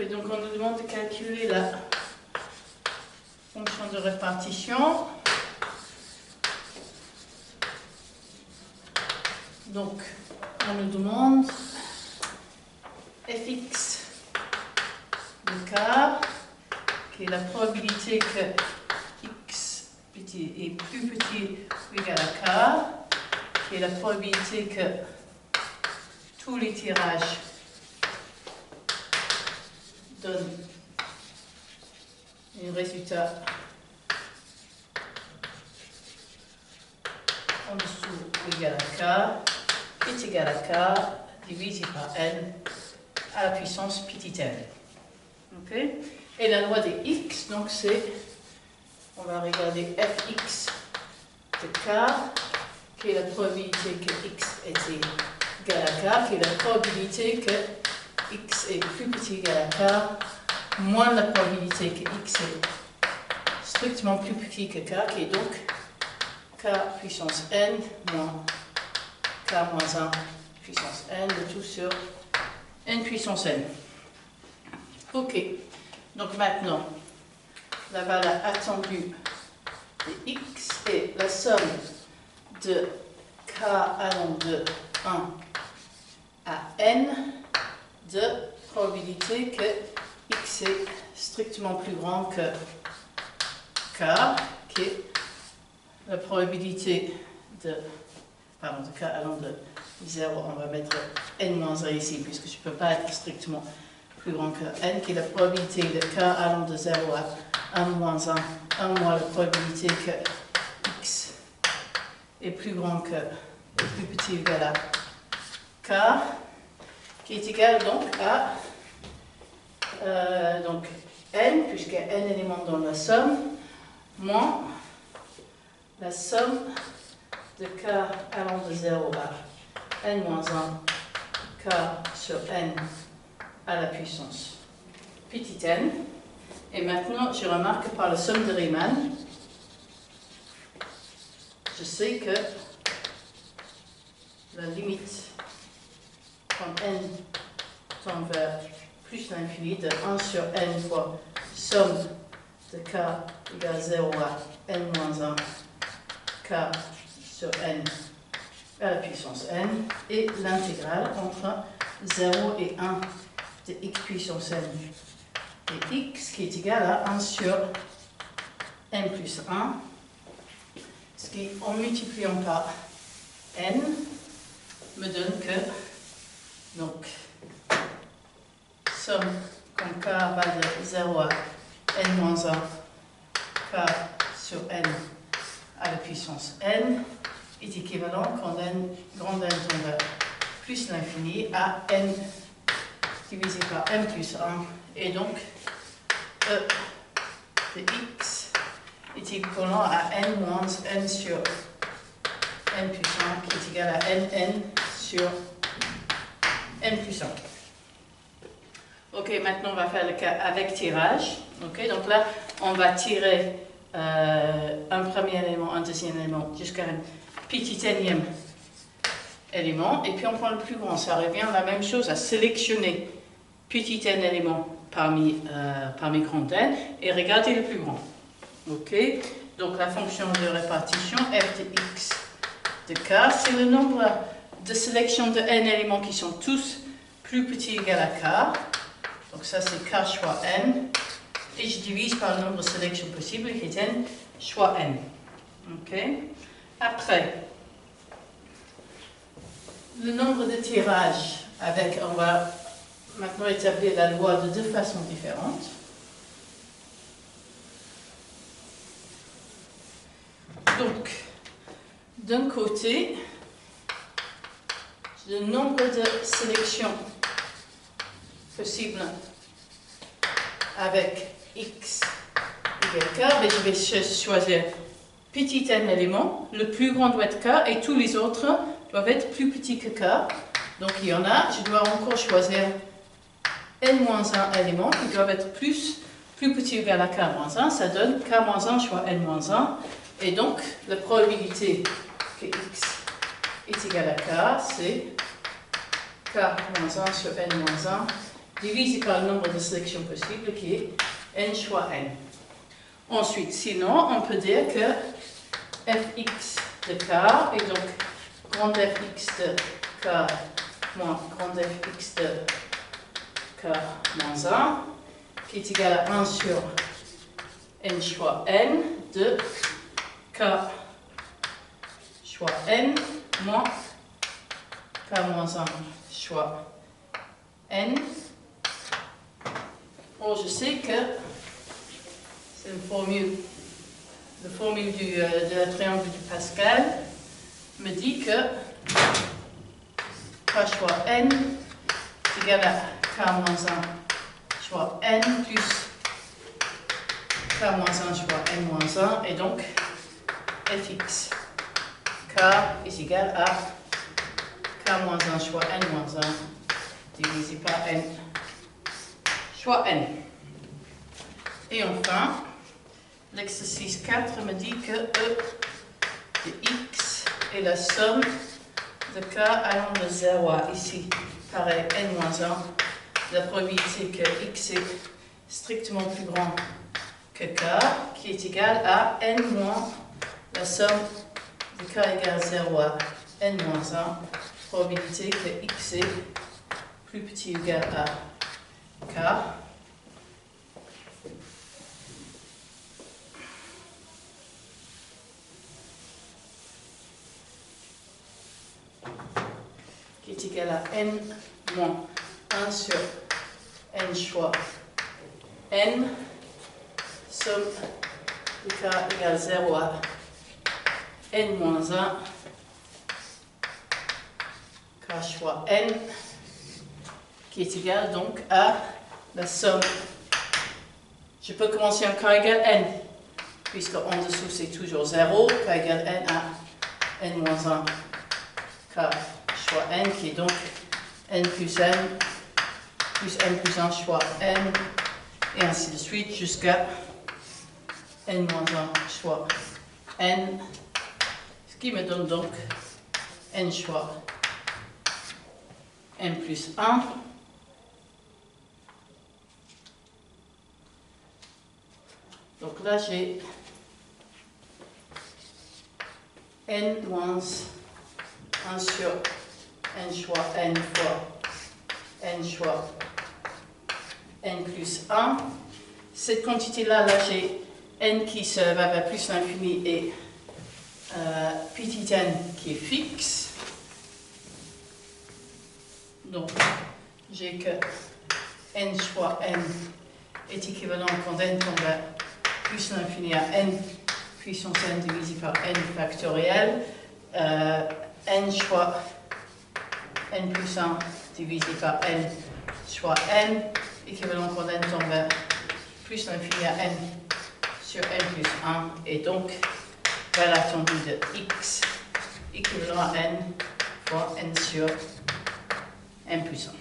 donc on nous demande de calculer la fonction de répartition. Donc, on nous demande fx de k, qui est la probabilité que x petit est plus petit ou égal à k, qui est la probabilité que tous les tirages donnent un résultat en dessous ou égal à k, qui est égal à k divisé par n à la puissance petit n. Okay? Et la loi des x, donc c'est, on va regarder fx de k, qui est la probabilité que x est égal à k, qui est la probabilité que x est plus petit ou égal à k, moins la probabilité que x est strictement plus petit que k, qui est donc k puissance n moins k moins 1 puissance n, le tout sur n puissance n. Ok, donc maintenant, la valeur attendue de x est la somme de k allant de 1 à n de probabilité que x est strictement plus grand que k, qui est la probabilité de k allant de 0, on va mettre n-1 ici, puisque je ne peux pas être strictement plus grand que n, qui est la probabilité de k allant de 0 à 1 moins 1, 1 moins la probabilité que x est plus grand que, plus petit ou égal à k, qui est égal donc à n, puisqu'il y a n éléments dans la somme, moins la somme de k allant de 0 à n moins 1, k sur n à la puissance petit n. Et maintenant, je remarque que par la somme de Riemann, je sais que la limite quand n tend vers plus l'infini de 1 sur n fois somme de k égale 0 à n moins 1, k sur n à la puissance n, et l'intégrale entre 0 et 1 de x puissance n et x qui est égal à 1 sur n plus 1, ce qui en multipliant par n me donne que donc somme quand k va de 0 à n moins 1, k sur n à la puissance n est équivalent quand n grand n tend vers plus l'infini à n divisé par n plus 1, et donc e de x est équivalent à n moins n sur n plus 1, qui est égal à n sur n plus 1. Ok, maintenant on va faire le cas avec tirage. Ok, donc là on va tirer un premier élément, un deuxième élément, jusqu'à un petit énième élément, et puis on prend le plus grand. Ça revient à la même chose, à sélectionner petit n élément parmi grand n et regarder le plus grand. Ok, donc la fonction de répartition f de x de k, c'est le nombre de sélections de n éléments qui sont tous plus petits ou égal à k. Donc ça c'est k fois n, et je divise par le nombre de sélections possibles qui est n fois n. Ok. Après, le nombre de tirages avec, on va maintenant établir la loi de deux façons différentes. Donc, d'un côté, le nombre de sélections possibles avec x égale k, mais je vais choisir petit n élément, le plus grand doit être k et tous les autres doivent être plus petits que k. Donc il y en a, je dois encore choisir n-1 éléments qui doivent être plus petit ou égal à k-1, ça donne k-1 fois n-1, et donc la probabilité que x est égal à k, c'est k-1 sur n-1 divisé par le nombre de sélections possibles qui est n fois n. Ensuite, sinon, on peut dire que fx de k est donc grand fx de k moins grand fx de k moins 1 qui est égal à 1 sur n fois n de k fois n moins k moins 1 fois n. Or, je sais que c'est la formule de la triangle du Pascal me dit que k fois n est égal à k moins 1 fois n plus k moins 1 fois n moins 1 et donc fx k est égal à k moins 1 fois n moins 1 divisé par n fois n. Et enfin, l'exercice 4 me dit que e de x est la somme de k allant de 0 à ici, pareil, n moins 1. La probabilité que x est strictement plus grand que k, qui est égal à n moins la somme de k égale 0 à n moins 1. Probabilité que x est plus petit ou égal à k. Qui est égal à n moins 1 sur n fois n, somme de k égale 0 à n moins 1, k fois n, qui est égal donc à la somme. Je peux commencer en k égale n, puisque en dessous c'est toujours 0, k égale n à n moins 1, k fois n, qui est donc n plus n plus 1 fois n, et ainsi de suite jusqu'à n moins 1 fois n, ce qui me donne donc n fois n plus 1. Donc là j'ai n moins 1 sur n fois n fois n fois n plus 1. Cette quantité-là, j'ai n qui se va vers plus l'infini et petit n qui est fixe. Donc, j'ai que n fois n est équivalent quand n tombe vers plus l'infini à n puissance n divisé par n factoriel. N fois n plus 1 divisé par n soit n, équivalent quand n tombe vers plus l'infini à n sur n plus 1, et donc vers l'attendu de x équivalent à n fois n sur n plus 1.